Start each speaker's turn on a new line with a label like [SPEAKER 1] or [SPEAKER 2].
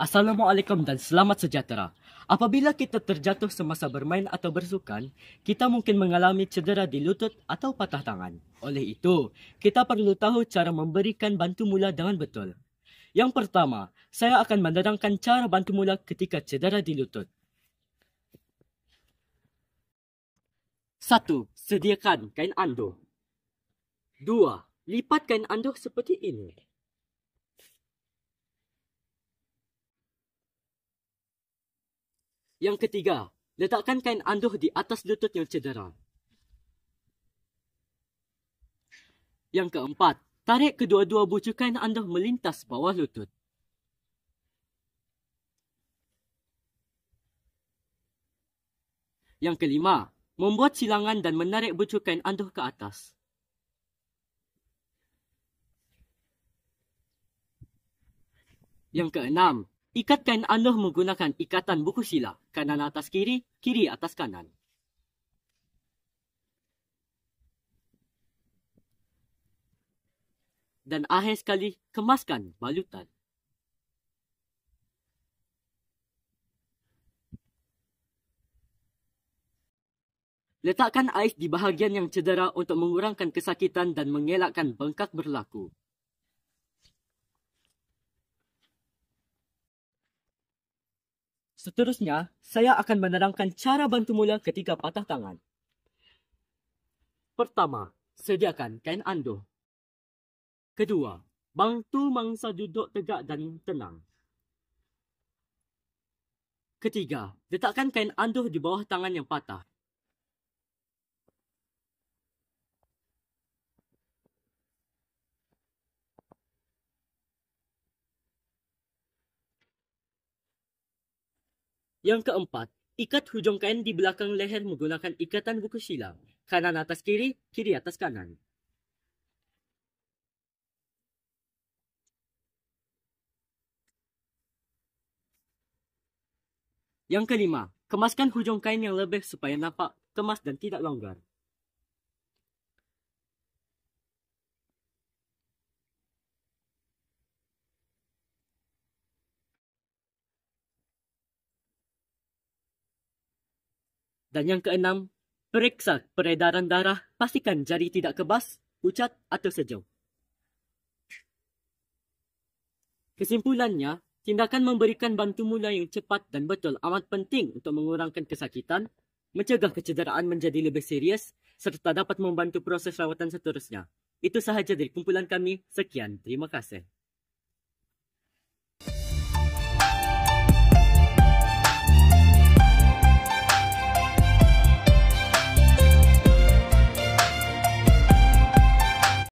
[SPEAKER 1] Assalamualaikum dan selamat sejahtera. Apabila kita terjatuh semasa bermain atau bersukan, kita mungkin mengalami cedera di lutut atau patah tangan. Oleh itu, kita perlu tahu cara memberikan bantu mula dengan betul. Yang pertama, saya akan menerangkan cara bantu mula ketika cedera di lutut. 1. Sediakan kain anduh. 2. Lipat kain anduh seperti ini. Yang ketiga, letakkan kain anduh di atas lutut yang cedera. Yang keempat, tarik kedua-dua bucu kain anduh melintas bawah lutut. Yang kelima, membuat silangan dan menarik bucu kain anduh ke atas. Yang keenam, ikat kain anduh menggunakan ikatan buku sila, kanan atas kiri, kiri atas kanan. Dan akhir sekali, kemaskan balutan. Letakkan ais di bahagian yang cedera untuk mengurangkan kesakitan dan mengelakkan bengkak berlaku. Seterusnya, saya akan menerangkan cara bantu mula ketika patah tangan. Pertama, sediakan kain anduh. Kedua, bantu mangsa duduk tegak dan tenang. Ketiga, letakkan kain anduh di bawah tangan yang patah. Yang keempat, ikat hujung kain di belakang leher menggunakan ikatan buku sila, kanan atas kiri, kiri atas kanan. Yang kelima, kemaskan hujung kain yang lebih supaya nampak kemas dan tidak longgar. Dan yang keenam, periksa peredaran darah, pastikan jari tidak kebas, pucat atau sejuk. Kesimpulannya, tindakan memberikan bantu mula yang cepat dan betul amat penting untuk mengurangkan kesakitan, mencegah kecederaan menjadi lebih serius, serta dapat membantu proses rawatan seterusnya. Itu sahaja dari kumpulan kami. Sekian, terima kasih.